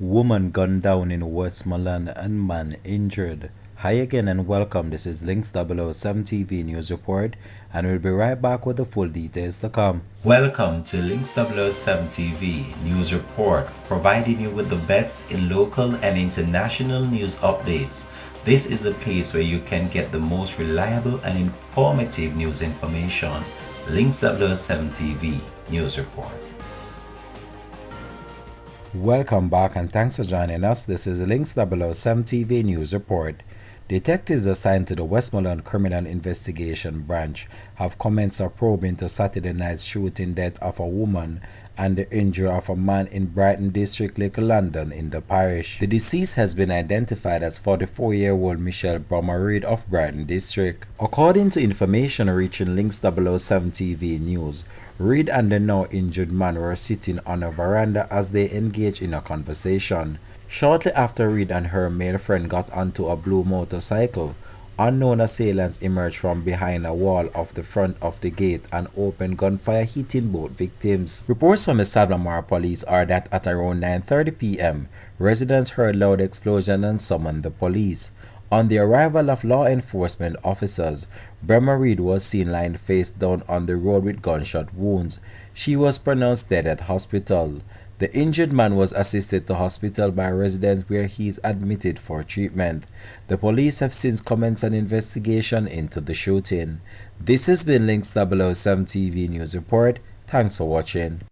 Woman gunned down in Westmoreland and man injured. Hi again and welcome. This is Links 007 TV News Report, and we'll be right back with the full details to come. Welcome to Links 007 TV News Report, providing you with the best in local and international news updates. This is a place where you can get the most reliable and informative news information. Links 007 TV News Report. Welcome back and thanks for joining us. This is Links 007 TV News Report. Detectives assigned to the Westmoreland Criminal Investigation Branch have commenced a probe into Saturday night's shooting death of a woman and the injury of a man in Brighton District, Little London in the parish. The deceased has been identified as 44-year-old Michell Bremmer Reid of Brighton District. According to information reaching Links 007 TV News, Reid and the now injured man were sitting on a veranda as they engaged in a conversation. Shortly after Reid and her male friend got onto a blue motorcycle, unknown assailants emerged from behind a wall of the front of the gate and opened gunfire, hitting both victims. Reports from the Salvamore police are that at around 9:30 p.m., residents heard loud explosions and summoned the police. On the arrival of law enforcement officers, Bremmer Reid was seen lying face down on the road with gunshot wounds. She was pronounced dead at hospital. The injured man was assisted to hospital by residents where he is admitted for treatment. The police have since commenced an investigation into the shooting. This has been Links 007 TV News Report. Thanks for watching.